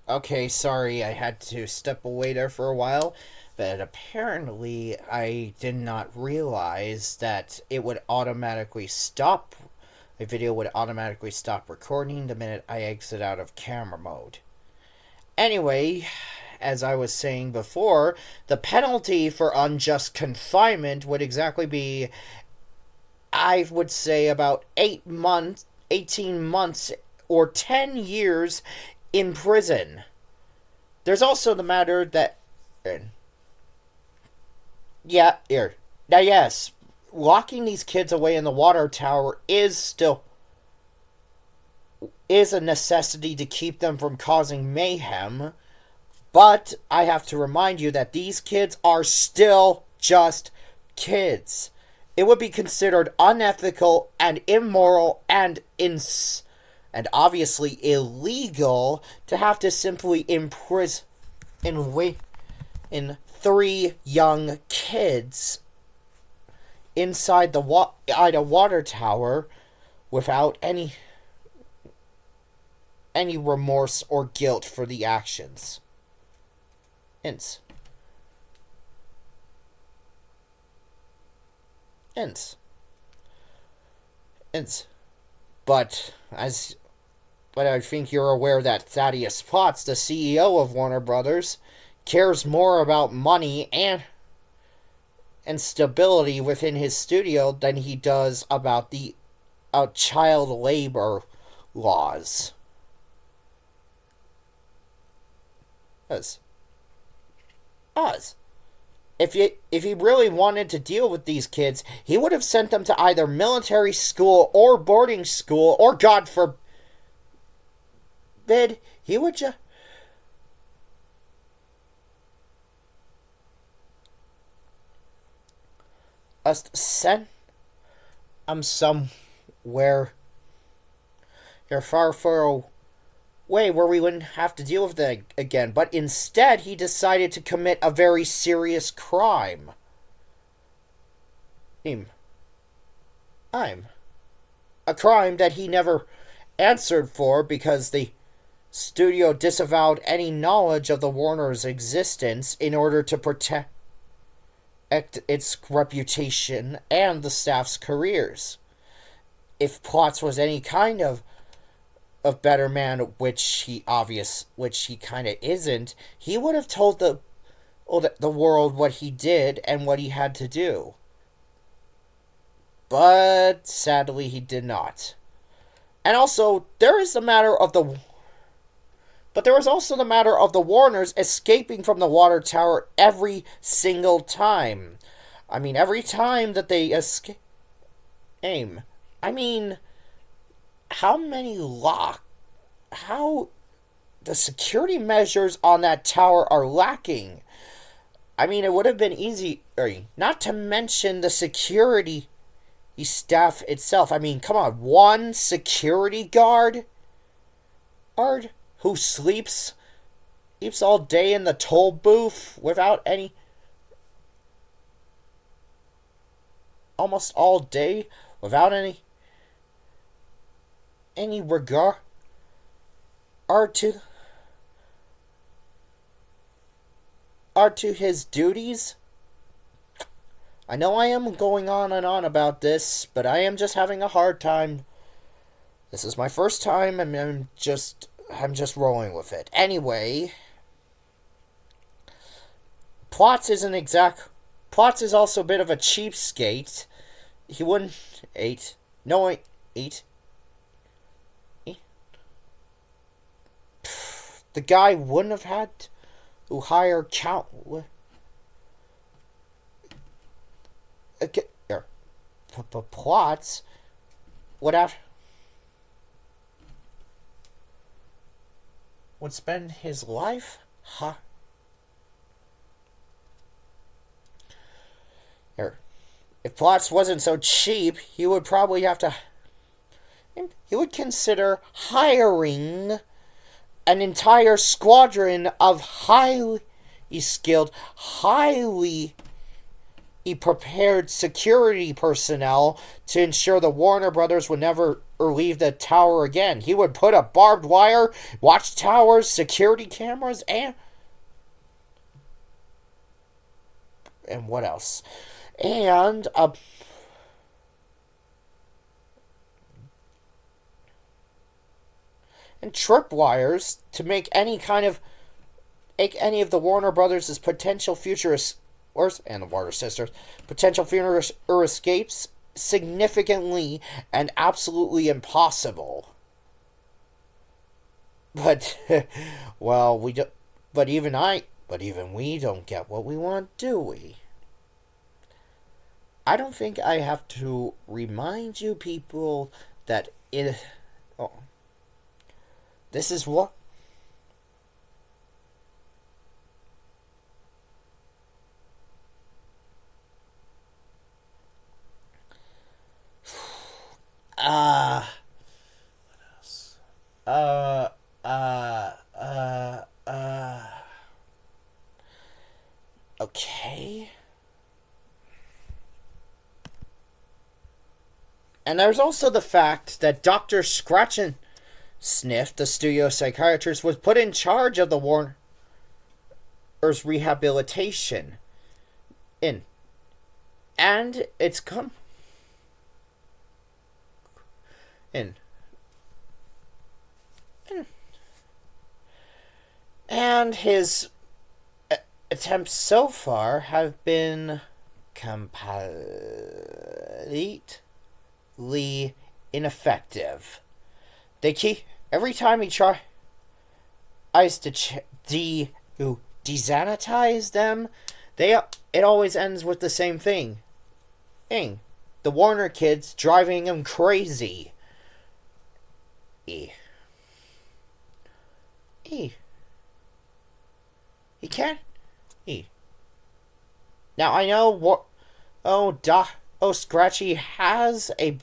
Okay, sorry, I had to step away there for a while, but apparently I did not realize that it would automatically stop. A video would automatically stop recording the minute I exit out of camera mode. Anyway, as I was saying before, the penalty for unjust confinement would exactly be, I would say, about 8 months, 18 months, or 10 years in prison. There's also the matter that. Yeah, here. Now, yes, locking these kids away in the water tower is a necessity to keep them from causing mayhem, but I have to remind you that these kids are still just kids. It would be considered unethical and immoral and obviously illegal to have to simply imprison in three young kids inside the Ida water tower without any remorse or guilt for the actions. Hence. Hence. Hence. But I think you're aware that Thaddeus Potts, the CEO of Warner Brothers, cares more about money and stability within his studio than he does about the child labor laws. Us. If he really wanted to deal with these kids, he would have sent them to either military school or boarding school, or God forbid, he would just send somewhere you're far away where we wouldn't have to deal with that again. But instead, he decided to commit a very serious crime. I'm a crime that he never answered for because the studio disavowed any knowledge of the Warner's existence in order to protect its reputation and the staff's careers. If Potts was any kind of better man, which he kind of isn't, he would have told the world what he did and what he had to do. But sadly, he did not. And also, there is also the matter of the Warners escaping from the water tower every single time. I mean, every time that they escape. I mean, how the security measures on that tower are lacking. I mean, it would have been easy, not to mention the security staff itself. I mean, come on, one security guard who sleeps all day in the toll booth without almost all day without any regard to his duties. I know I am going on and on about this, but I am just having a hard time. This is my first time, and I'm just rolling with it. Anyway, Potts is also a bit of a cheapskate. He wouldn't the guy wouldn't have had to hire Potts would spend his life if Potts wasn't so cheap, he would consider hiring an entire squadron of highly skilled, highly he prepared security personnel to ensure the Warner Brothers would never leave the tower again. He would put up barbed wire, watchtowers, security cameras, and what else? And tripwires to make any of the Warner Brothers' potential future and the Warner sisters potential future escapes significantly and absolutely impossible. But well, we don't. But even we don't get what we want, do we? I don't think I have to remind you people that this is what. What else? Okay. And there's also the fact that Dr. Scratch and Sniff, the studio psychiatrist, was put in charge of the Warner's rehabilitation. And it's come in. And his attempts so far have been completely ineffective. They keep every time he tries to desanitize them, it always ends with the same thing. The Warner kids driving him crazy. He can't. Now I know what. Scratchy has a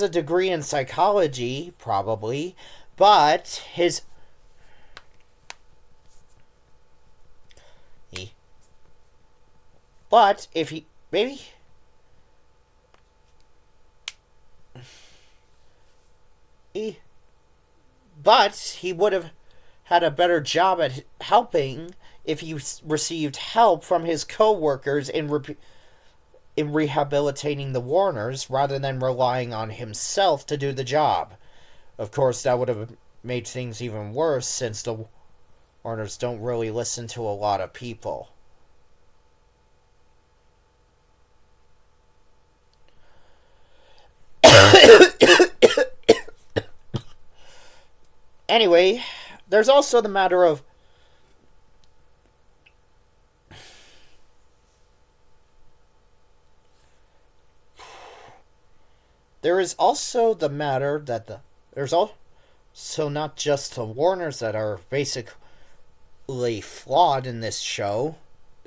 degree in psychology, probably, but but if he maybe. But he would have had a better job at helping if he received help from his co-workers in rehabilitating the Warners rather than relying on himself to do the job. Of course, that would have made things even worse since the Warners don't really listen to a lot of people. Anyway, there's also the matter of there is also the matter that there's also not just the Warners that are basically flawed in this show.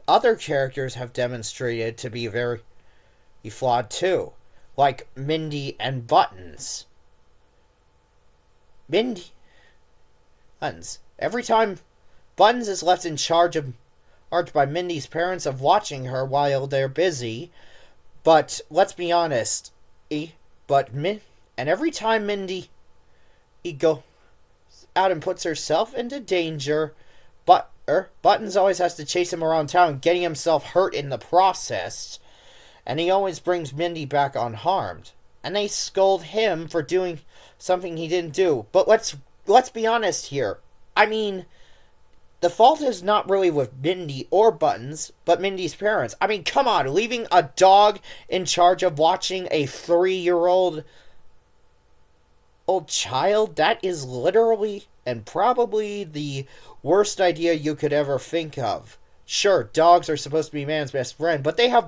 Other characters have demonstrated to be very flawed too, like Mindy and Buttons. Every time Buttons is left in charge by Mindy's parents of watching her while they're busy, but let's be honest, and every time Mindy goes out and puts herself into danger, Buttons always has to chase him around town, getting himself hurt in the process, and he always brings Mindy back unharmed. And they scold him for doing something he didn't do. But let's be honest here. I mean, the fault is not really with Mindy or Buttons, but Mindy's parents. I mean, come on, leaving a dog in charge of watching a 3-year-old child, that is literally and probably the worst idea you could ever think of. Sure, dogs are supposed to be man's best friend, but they have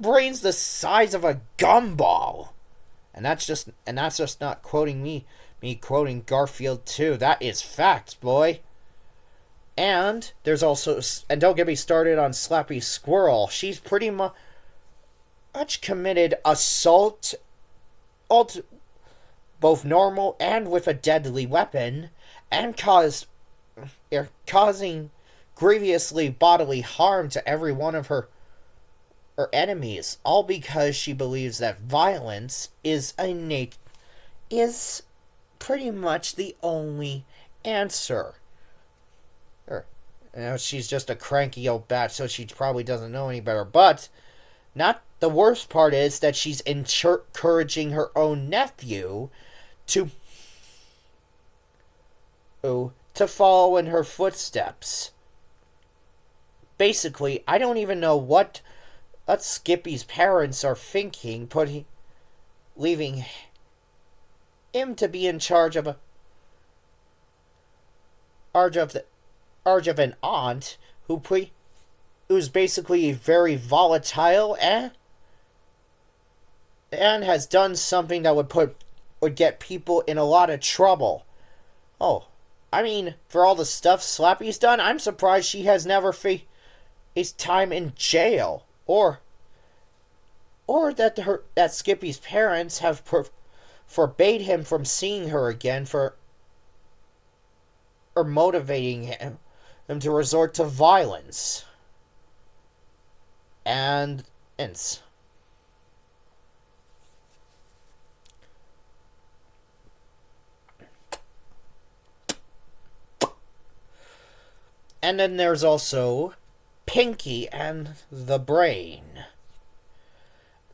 brains the size of a gumball. And that's just not quoting me quoting Garfield too. That is facts, boy. And there's also, and don't get me started on Slappy Squirrel. She's pretty much committed assault, both normal and with a deadly weapon, and causing grievously bodily harm to every one of her her enemies, all because she believes that violence is pretty much the only answer. She's just a cranky old bat, so she probably doesn't know any better. But not the worst part is that she's encouraging her own nephew to follow in her footsteps. Basically, I don't even know what Skippy's parents are thinking, leaving him to be in charge of an aunt who's basically very volatile and has done something that would get people in a lot of trouble. Oh, I mean, for all the stuff Slappy's done, I'm surprised she has never faced time in jail, or that Skippy's parents have forbade him from seeing her again or motivating him to resort to violence. And then there's also Pinky and the Brain.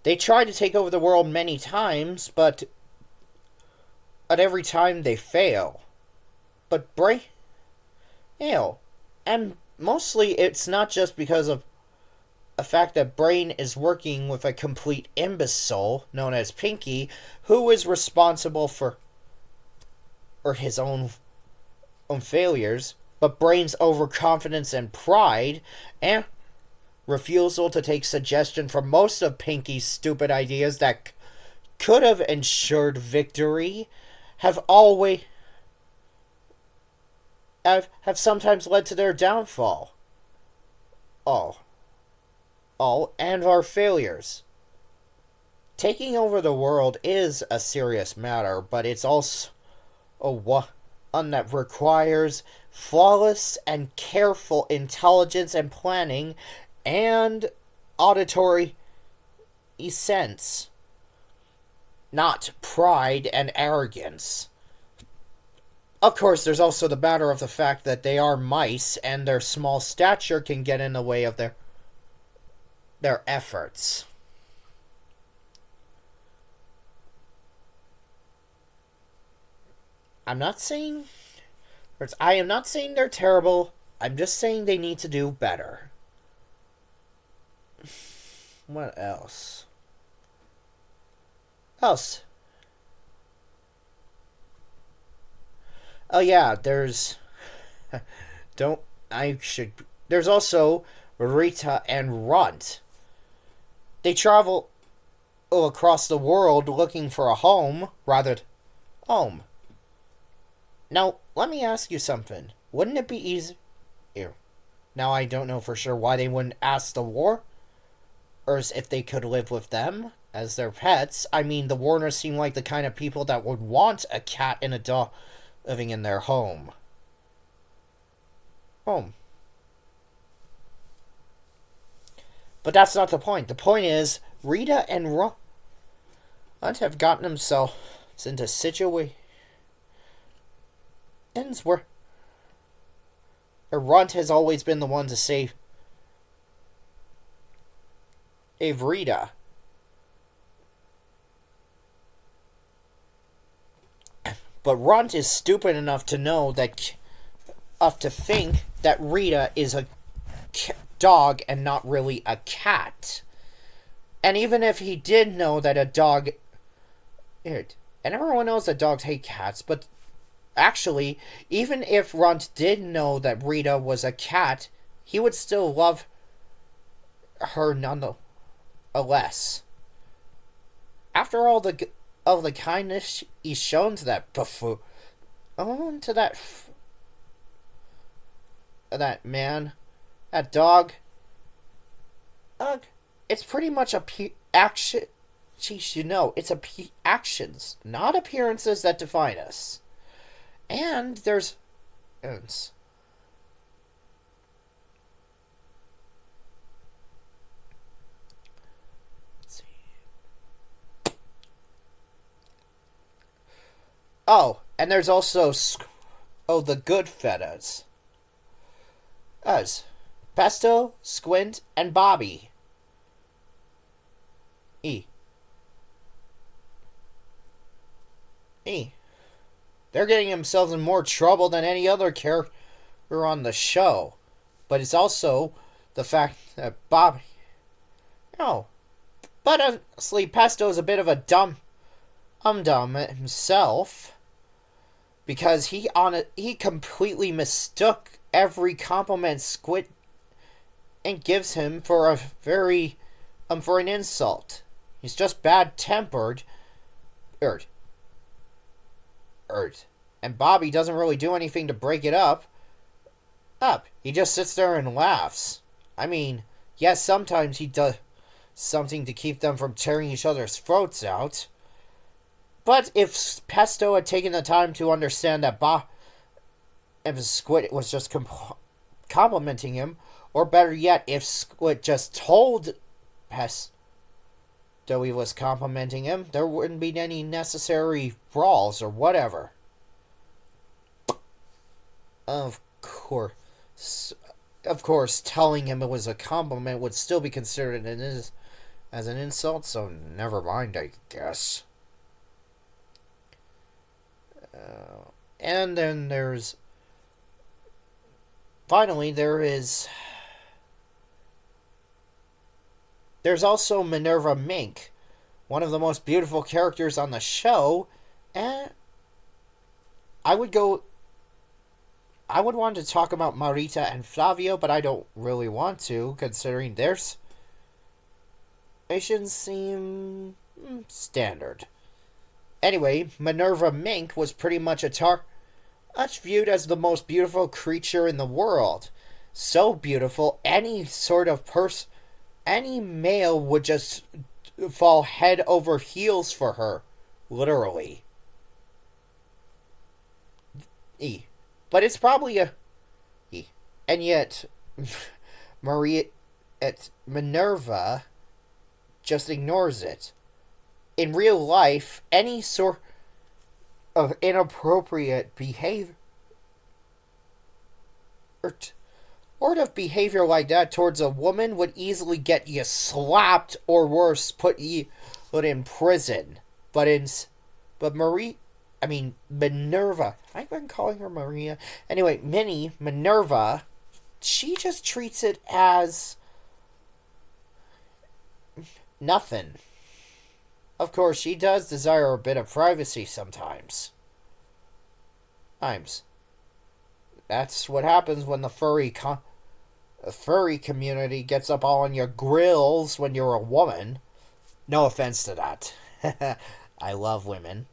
They tried to take over the world many times, but at every time they fail. But and mostly it's not just because of the fact that Brain is working with a complete imbecile known as Pinky, who is responsible for his own failures, but Brain's overconfidence and pride and refusal to take suggestion from most of Pinky's stupid ideas that could have ensured victory have sometimes led to their downfall. And our failures. Taking over the world is a serious matter, but it's also one that requires flawless and careful intelligence and planning and auditory sense, not pride and arrogance. Of course, there's also the matter of the fact that they are mice and their small stature can get in the way of their efforts. I am not saying they're terrible. I'm just saying they need to do better. What else? Oh yeah, there's there's also Rita and Runt. They travel across the world looking for a home, home. Now, let me ask you something. Wouldn't it be easier? Now, I don't know for sure why they wouldn't ask the Warners if they could live with them as their pets. I mean, the Warners seem like the kind of people that would want a cat and a dog living in their home. But that's not the point. The point is, Rita and Runt have gotten themselves into situations where Runt has always been the one to save Rita. But Runt is stupid enough to think that Rita is a dog and not really a cat. And even if he did know that a dog... And everyone knows that dogs hate cats, but actually, even if Runt did know that Rita was a cat, he would still love her nonetheless. After all the kindness he's shown to that buffoon, to that man, that dog, it's pretty much action. She should know it's actions, not appearances, that define us. And there's Oh, and there's also the good fetas. As Pesto, Squint, and Bobby. E. E. They're getting themselves in more trouble than any other character on the show. But it's also the fact that Bobby... No. But honestly, Pesto is a bit of a dumb himself. Because he completely mistook every compliment Squid and gives him for a very for an insult. He's just bad-tempered. And Bobby doesn't really do anything to break it up. He just sits there and laughs. I mean, yes, sometimes he does something to keep them from tearing each other's throats out. But if Pesto had taken the time to understand that Squid was just complimenting him, or better yet, if Squid just told Pesto he was complimenting him, there wouldn't be any necessary brawls or whatever. Of course, telling him it was a compliment would still be considered as an insult, so never mind, I guess. And then there's... Finally, there's also Minerva Mink, one of the most beautiful characters on the show, and I would want to talk about Marita and Flavio, but I don't really want to, considering their situations seem standard. Anyway, Minerva Mink was pretty much viewed as the most beautiful creature in the world. So beautiful, any male would just fall head over heels for her. Literally. But it's probably and yet, Minerva just ignores it. In real life, any sort of inappropriate behavior or of behavior like that towards a woman would easily get you slapped or worse, put in prison. But Minerva. I've been calling her Maria. Anyway, Minerva, she just treats it as nothing. Of course, she does desire a bit of privacy sometimes. That's what happens when the furry community gets up all on your grills when you're a woman. No offense to that. I love women.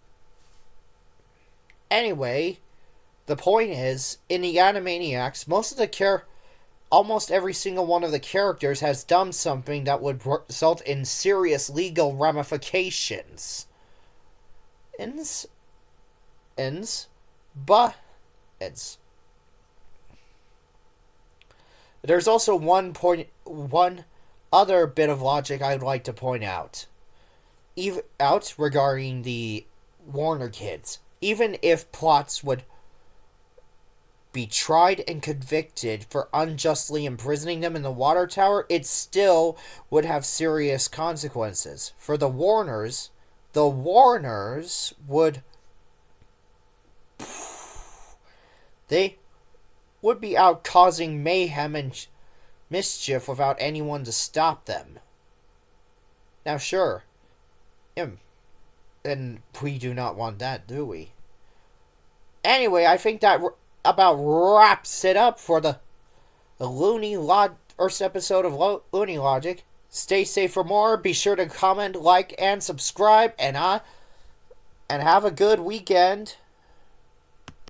Anyway, the point is, in the Animaniacs, almost every single one of the characters has done something that would result in serious legal ramifications. There's also one other bit of logic I'd like to point out. Regarding the Warner kids. Even if plots would be tried and convicted for unjustly imprisoning them in the water tower, it still would have serious consequences. For the Warners would... They would be out causing mayhem and mischief without anyone to stop them. Now, sure. And we do not want that, do we? Anyway, I think that about wraps it up for the Looney first episode of Looney Logic. Stay safe for more. Be sure to comment, like, and subscribe. And have a good weekend.